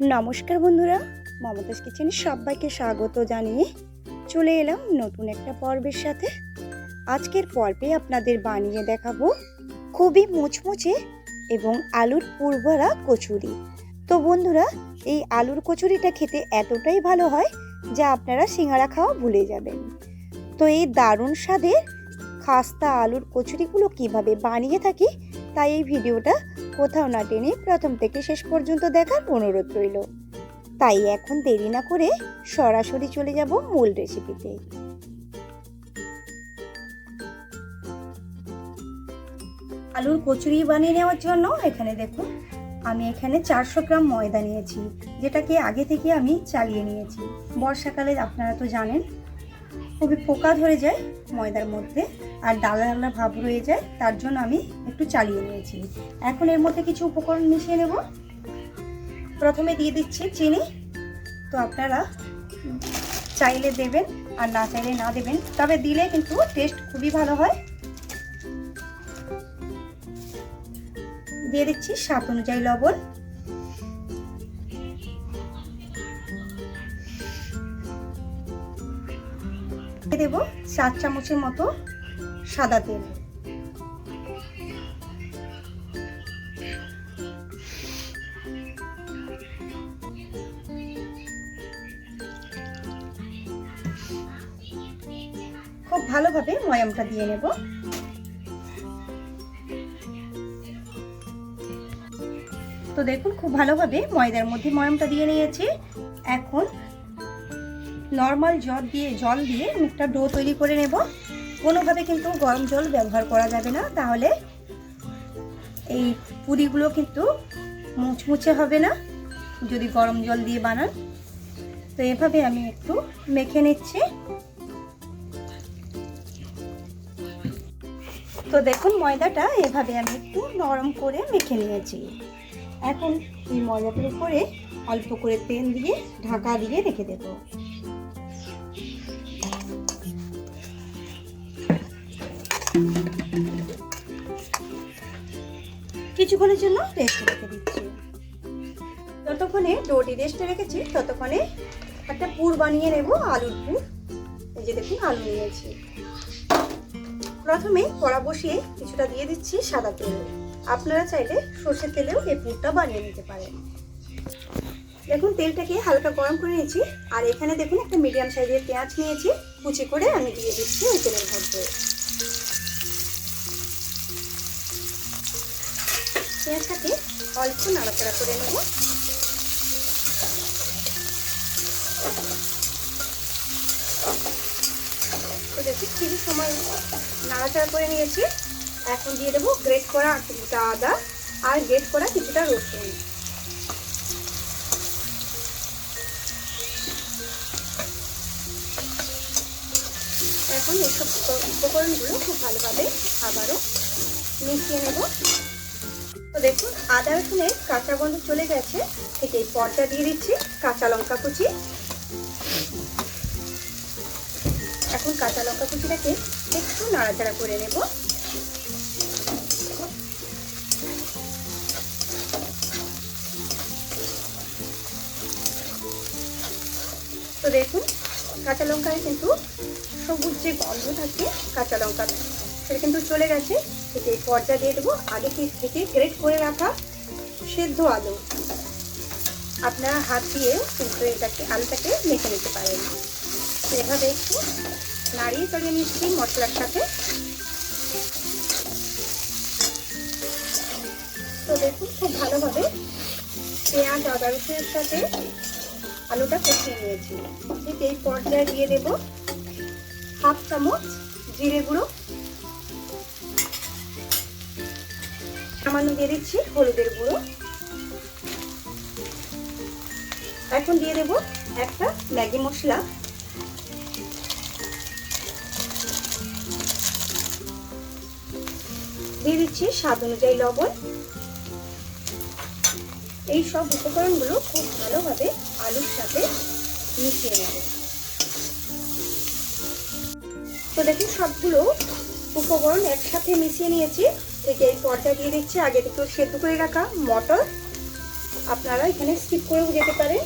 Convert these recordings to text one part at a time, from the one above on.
নমস্কার বন্ধুরা, মমতাজ কিচেনে সবাইকে স্বাগত জানিয়ে চলে এলাম নতুন একটা পর্বের সাথে। আজকের পর্বে আপনাদের বানিয়ে দেখাবো খুবই মুচমুচে এবং আলুর পুর ভরা কচুরি। তো বন্ধুরা, এই আলুর কচুরিটা খেতে এতটাই ভালো হয় যা আপনারা সিঙ্গারা খাওয়া ভুলে যাবেন। তো এই দারুণ স্বাদের খাস্তা আলুর কচুরিগুলো কিভাবে বানিয়ে থাকি তাই এই ভিডিওটা কোথাও না টেনে প্রথম থেকে শেষ পর্যন্ত দেখার অনুরোধ রইল। তাই এখন দেরি না করে সরাসরি চলে যাব মূল রেসিপিতে। আলুর কচুরি বানিয়ে নেওয়ার জন্য এখানে দেখুন, আমি এখানে 400 গ্রাম ময়দা নিয়েছি, যেটাকে আগে থেকে আমি চালিয়ে নিয়েছি। বর্ষাকালে আপনারা তো জানেন খুবই পোকা ধরে যায় ময়দার মধ্যে আর ডালা ডালা ভাব রয়ে যায়, তার জন্য আমি একটু চালিয়ে নিয়েছি। এখন এর মধ্যে কিছু উপকরণ মিশিয়ে নেব। প্রথমে দিয়ে দিচ্ছি চিনি। তো আপনারা চাইলে দেবেন আর না চাইলে না দেবেন, তবে দিলে কিন্তু টেস্ট খুবই ভালো হয়। দিয়ে দিচ্ছি স্বাদ অনুযায়ী লবণ। দেব 4 চামচের মতো সাদা তেল। খুব ভালোভাবে ময়ামটা দিয়ে নেব। তো দেখুন, খুব ভালোভাবে ময়দার মধ্যে ময়ামটা দিয়ে নিয়েছি। এখন নর্মাল জল দিয়ে আমি একটা ডো তৈরি করে নেব। কোনোভাবে কিন্তু গরম জল ব্যবহার করা যাবে না, তাহলে এই পুরিগুলো কিন্তু মুচমুচে হবে না যদি গরম জল দিয়ে বানান। তো এভাবে আমি একটু মেখে নিচ্ছি। তো দেখুন, ময়দাটা এভাবে আমি একটু নরম করে মেখে নিয়েছি। এখন এই ময়দাটার উপরে অল্প করে তেল দিয়ে ঢাকা দিয়ে রেখে দেব। কিছুক্ষণের জন্য রেস্টে রেখে দিচ্ছি। ততক্ষণে ডোটি রেস্টে রেখেছি, ততক্ষণে একটা পুর বানিয়ে নেব, আলুর পুর। এই যে দেখুন, আলু নিয়েছি। প্রথমে কড়া বসিয়ে কিছুটা দিয়ে দিচ্ছি সাদা তেল। আপনারা চাইলে সর্ষের তেলেও এই পুরটা বানিয়ে নিতে পারেন। দেখুন, তেলটাকে হালকা গরম করে নিয়েছি। আর এখানে দেখুন, একটা মিডিয়াম সাইজের পেঁয়াজ নিয়েছি, কুচি করে আমি দিয়ে দিচ্ছি ওই তেলের মধ্যে। পেঁয়াজটাকে অল্প নাড়াচাড়া করে নেব। তো দেখুন, কিছু সময় নাড়াচাড়া করে নিয়েছি। এখন দিয়ে দেবো গ্রেট করা কিছুটা আদা আর গ্রেট করা কিছুটা রসুন। এখন এইসব উপকরণগুলো খুব ভালোভাবে আবারও মিশিয়ে নেব। তো দেখুন, আদা রসুনের কাঁচা গন্ধ চলে গেছে। ঠিক এই পর্যায়ে দিয়ে দিচ্ছি কাঁচা লঙ্কা কুচি। এখন কাঁচা লঙ্কা কুচিটাকে একটু নাড়াচাড়া করে নেব। তো দেখুন, কাঁচা লঙ্কায় কিন্তু সবুজ যে গন্ধ থাকে কাঁচা লঙ্কা, সেটা কিন্তু চলে গেছে। ঠিক এই পর্যায়ে দিয়ে দেবো আগে থেকে গ্রেট করে রাখা সেদ্ধ আলু। আপনারা হাত দিয়ে কিন্তু আলুটাকে মেখে নিতে পারেন। এভাবে একটু নাড়িয়ে চালিয়ে নিচ্ছি মশলার সাথে। তো দেখুন, খুব ভালোভাবে পেঁয়াজ আদা রসুনের সাথে আলুটা কষিয়ে নিয়েছি। ঠিক এই পর্যায়ে দিয়ে দেব হাফ চামচ জিরে গুঁড়ো, সামান্য দিয়ে দিচ্ছি হলুদের গুঁড়ো। এখন দিয়ে দেব একটা ম্যাগি মশলা। দিয়ে দিচ্ছি স্বাদ অনুযায়ী লবণ। এই সব উপকরণগুলো খুব ভালোভাবে আলুর সাথে মিশিয়ে নেব। তো দেখুন, সবগুলো উপকরণ একসাথে মিশিয়ে নিয়েছি। ঠিক এই পর্যায়ে দিয়ে দিচ্ছি আগে থেকে সেদ্ধ করে রাখা মটর আপনারা এখানে স্কিপ করেও যেতে পারেন।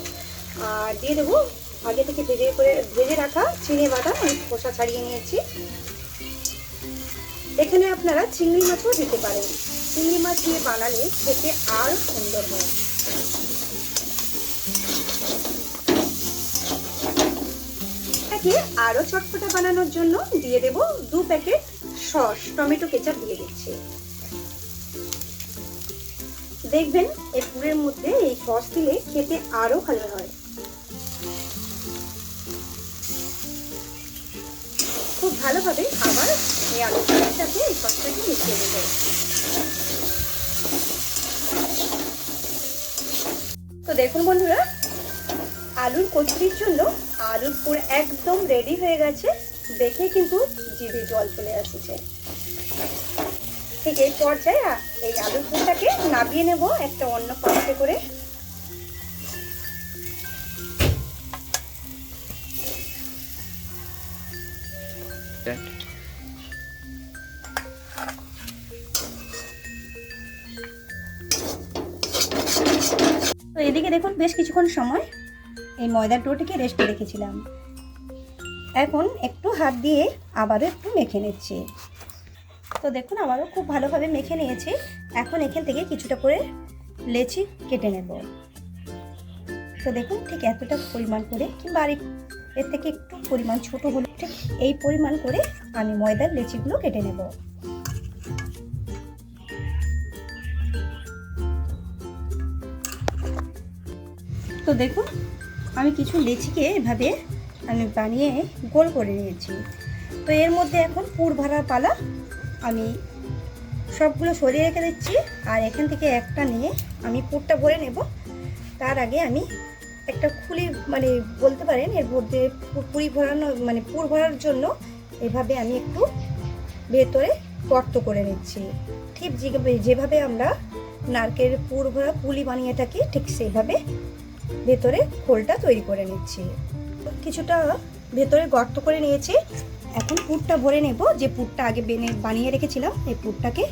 আর দিয়ে দেবো আগে থেকে ভেজে রাখা চিনে বাদাম, আমি খোসা ছাড়িয়ে নিয়েছি। এখানে আপনারা চিংড়ি মাছও দিতে পারেন, চিংড়ি মাছ দিয়ে বানালে খেতে আরও সুন্দর হয়। এটাকে আরও চটপটা বানানোর জন্য দিয়ে দেব 2 প্যাকেট সস, টমেটো কেচাপ দিয়ে দিচ্ছি। দেখবেন এই পুরের মধ্যে এই সস দিলে খেতে আরো ভালো হয়। খুব ভালোভাবে আবার এই আলুর সাথে এই সসটাকে মিশিয়ে দেব। তো দেখুন বন্ধুরা, আলুর কচুরির জন্য আলুর পুর একদম রেডি হয়ে গেছে। দেখে কিন্তু জিভে জল চলে আসছে। ঠিক এই পর্যায়ে এই আলুর পুরটাকে নাবিয়ে নেব একটা অন্য পাত্রে করে। তো এদিকে দেখুন বেশ কিছুক্ষণ সময় এই ময়দার ডোটাকে রেস্টে রেখেছিলাম। এখন একটু হাত দিয়ে আবারও একটু মেখে নিচ্ছি। তো দেখুন আবারও খুব ভালোভাবে মেখে নিয়েছি। এখন এখান থেকে কিছুটা করে লেচি কেটে নেব। তো দেখুন ঠিক এতটা পরিমাণ করে, কিংবা আর এর থেকে একটু পরিমাণ ছোট হলে ঠিক এই পরিমাণ করে আমি ময়দার লেচিগুলো কেটে নেব। তো দেখুন আমি কিছু লেচিকে এভাবে আমি বানিয়ে গোল করে নিয়েছি। তো এর মধ্যে এখন পুর ভরার পালা। আমি সবগুলো সরিয়ে রেখে দিচ্ছি, আর এখান থেকে একটা নিয়ে আমি পুরটা ভরে নেব। তার আগে আমি একটা খুলি মানে বলতে পারেন এর মধ্যে পুর ভরার জন্য এভাবে আমি একটু ভেতরে গর্ত করে নিচ্ছি। ঠিক যেভাবে আমরা নারকেলের পুর ভরা পুলি বানিয়ে থাকি, ঠিক সেইভাবে ভেতরে খোলটা তৈরি করে নিচ্ছি। কিছুটা ভেতরে গর্ত করে নিয়েছি। এখন পুরটা ভরে নেব। যে পুরটা আগে বানিয়ে রেখেছিলাম এই পুরটাকে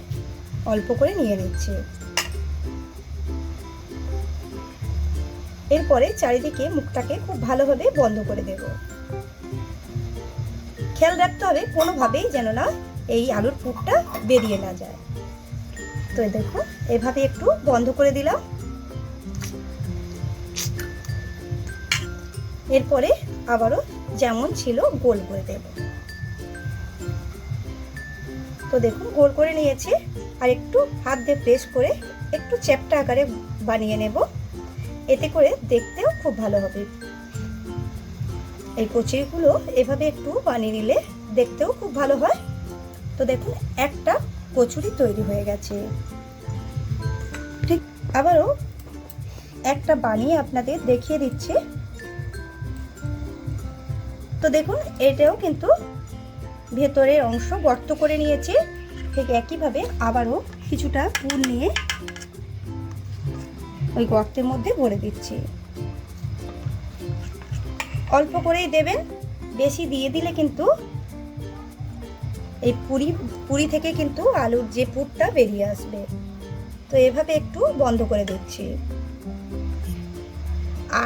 অল্প করে নিয়ে নিচ্ছি। এরপরে চারিদিকে মুখটাকে খুব ভালোভাবে বন্ধ করে দেব। খেয়াল রাখতে হবে কোনোভাবেই যেন না এই আলুর পুরটা বেরিয়ে না যায়। তো দেখো এভাবে একটু বন্ধ করে দিলাম। এরপরে আবারও যেমন ছিল গোল করে দেব। তো দেখুন গোল করে নিয়েছি। আর একটু হাত দিয়ে প্রেস করে একটু চ্যাপ্টা আকারে বানিয়ে নেব। এতে করে দেখতেও খুব ভালো হবে। এই কচুরিগুলো এভাবে একটু বানিয়ে নিলে দেখতেও খুব ভালো হয়। তো দেখুন একটা কচুরি তৈরি হয়ে গেছে। ঠিক আবারও একটা বানিয়ে আপনাদের দেখিয়ে দিচ্ছি। তো দেখুন এটাও কিন্তু ভেতরের অংশ গর্ত করে নিয়েছি। ঠিক একইভাবে আবারও কিছুটা পুর নিয়ে ওই গর্তের মধ্যে ভরে দিচ্ছি। অল্প করেই দেবেন, বেশি দিয়ে দিলে কিন্তু এই পুরি থেকে কিন্তু আলুর যে পুরটা বেরিয়ে আসবে। তো এভাবে একটু বন্ধ করে দিচ্ছি।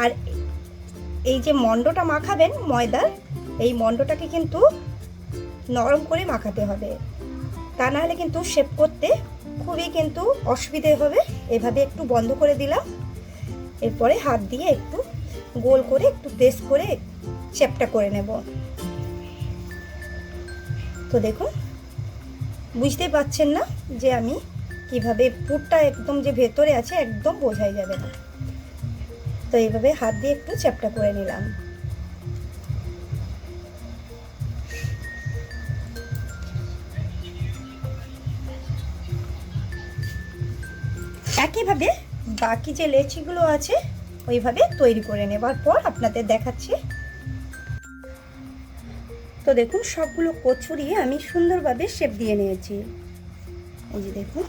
আর এই যে মন্ডটা মাখাবেন ময়দার, এই মন্ডটাকে কিন্তু নরম করে মাখাতে হবে, তা নাহলে কিন্তু শেপ করতে খুবই কিন্তু অসুবিধে হবে। এভাবে একটু বন্ধ করে দিলাম। এরপরে হাত দিয়ে একটু গোল করে একটু প্রেস করে শেপটা করে নেব। তো দেখুন বুঝতে পারছেন না যে আমি কিভাবে পুরটা একদম যে ভেতরে আছে একদম বোঝাই যাবে না। তো এইভাবে হাত দিয়ে একটু চ্যাপটা করে নিলাম। একইভাবে বাকি যে লেচিগুলো আছে ওইভাবে তৈরি করে নেবার পর আপনাদের দেখাচ্ছি। তো দেখুন সবগুলো কচুরি আমি সুন্দরভাবে শেপ দিয়ে নিয়েছি। এই যে দেখুন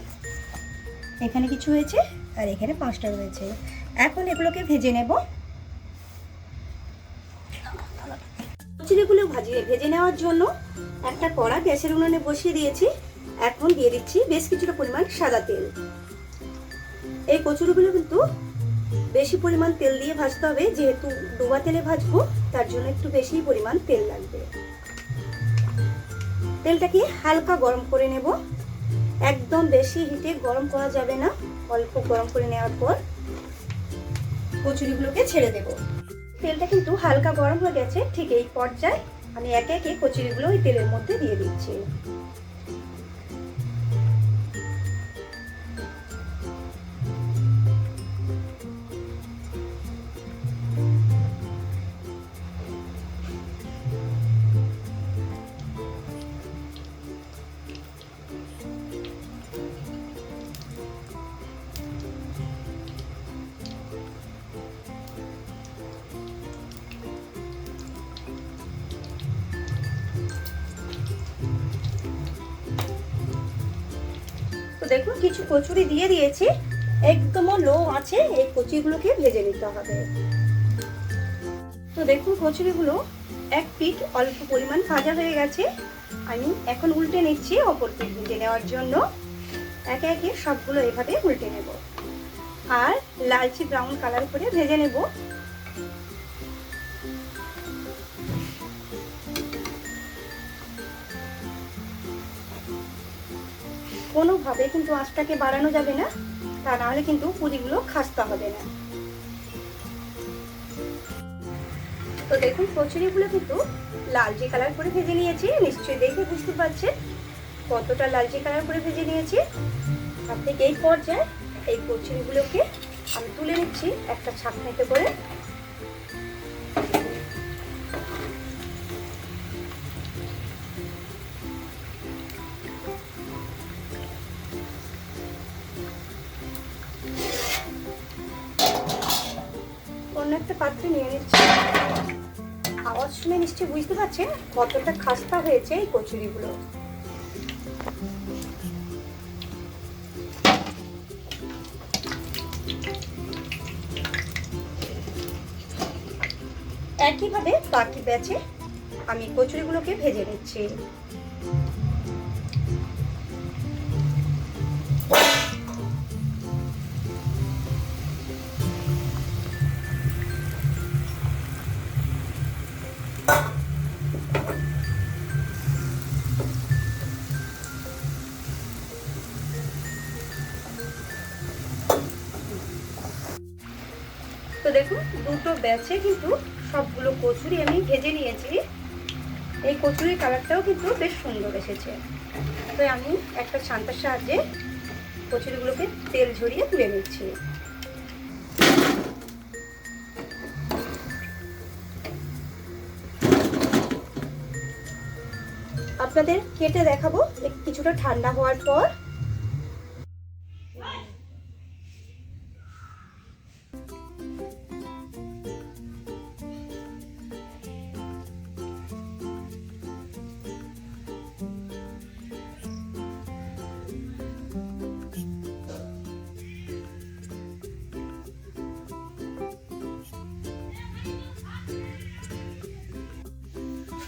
এখানে কিছু হয়েছে আর এখানে 5টা রয়েছে। এখন এগুলোকে ভেজে নেব। কচুরিগুলো ভেজে নেওয়ার জন্য একটা কড়া গ্যাসের উনুনে বসিয়ে দিয়েছি। এখন দিয়ে দিচ্ছি বেশ কিছুটা পরিমাণ সাদা তেল। এই কচুরিগুলো কিন্তু বেশি পরিমাণ তেল দিয়ে ভাজতে হবে, যেহেতু ডোবা তেলে ভাজবো তার জন্য একটু বেশি পরিমাণ তেল লাগবে। তেলটাকে হালকা গরম করে নেব, একদম বেশি হিটে গরম করা যাবে না। অল্প গরম করে নেওয়ার পর কচুরিগুলোকে ছেড়ে দেব। তেলটা কিন্তু হালকা গরম হয়ে গেছে, ঠিক এই পর্যায়ে আমি একে একে কচুরিগুলো ওই তেলের মধ্যে দিয়ে দিচ্ছি। তো দেখুন কিছু কচুরি দিয়ে দিয়েছি, একদম লো আছে এই কচুরিগুলোকে ভেজে নিতে হবে। তো দেখুন কচুরিগুলো এক পিঠ অল্প পরিমাণ ভাজা হয়ে গেছে, আমি এখন উল্টে নিচ্ছি অপর পিঠ ভেজে নেওয়ার জন্য। একে একে সবগুলো এভাবে উল্টে নেব আর লালচে ব্রাউন কালার করে ভেজে নেব। কোনোভাবে কিন্তু আঁচটাকে বাড়ানো যাবে না, তা না হলে কিন্তু পুরিগুলো খাস্তা হবে না। তো দেখুন কচুরিগুলো কিন্তু লালচে কালার করে ভেজে নিয়েছি, নিশ্চয়ই দেখে বুঝতে পারছেন কতটা লালচে কালার করে ভেজে নিয়েছি। আপনি এই পর্যায়ে এই কচুরিগুলোকে আমি তুলে নিচ্ছি একটা ছাঁকনিতে করে। অন্য একটা পাত্রে নিয়ে নিচ্ছি। আওয়াজ শুনে নিশ্চয়ই বুঝতে পারছেন কতটা খাস্তা হয়েছে এই কচুরিগুলো। একইভাবে বাকি ব্যাচে আমি কচুরিগুলোকে ভেজে নিচ্ছি। তো দেখুন দুটো ব্যাচে কিন্তু সবগুলো কচুরি আমি ভেজে নিয়েছি। এই কচুরির কালারটাও কিন্তু বেশ সুন্দর এসেছে। তো আমি একটা ছান্তার সাহায্যে কচুরিগুলোকে তেল ঝরিয়ে তুলে নিচ্ছি। আপনাদের কেটে দেখাবো কিছুটা ঠান্ডা হওয়ার পর।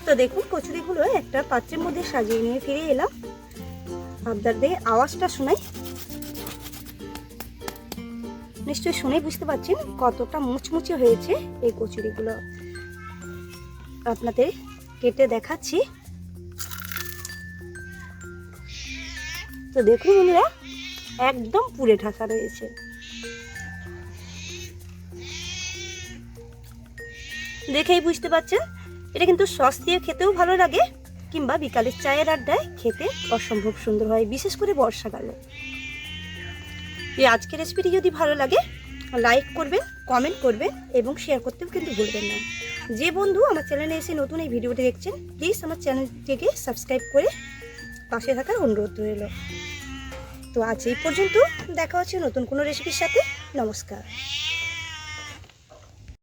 তো দেখুন কচুরিগুলো একটা পাত্রের মধ্যে সাজিয়ে নিয়ে ফিরে এলাম। আপনাদের আওয়াজটা শোনাই, নিশ্চয়ই শুনে বুঝতে পারছেন কতটা মুচমুচে হয়েছে এই কচুরিগুলো। আপনাদের কেটে দেখাচ্ছি। তো দেখুন বন্ধুরা একদম পুড়ে ঢাকা রয়েছে। দেখেই বুঝতে পারছেন এটা কিন্তু সস দিয়ে খেতেও ভালো লাগে, কিংবা বিকালের চায়ের আড্ডায় খেতে অসম্ভব সুন্দর হয়, বিশেষ করে বর্ষাকালে। এই আজকের রেসিপিটি যদি ভালো লাগে লাইক করবেন, কমেন্ট করবেন এবং শেয়ার করতেও কিন্তু ভুলবেন না। যে বন্ধু আমার চ্যানেলে এসে নতুন এই ভিডিওটি দেখছেন প্লিজ আমার চ্যানেলটিকে সাবস্ক্রাইব করে পাশে থাকার অনুরোধ রইল। তো আজ এই পর্যন্ত, দেখা হচ্ছে নতুন কোনো রেসিপির সাথে। নমস্কার।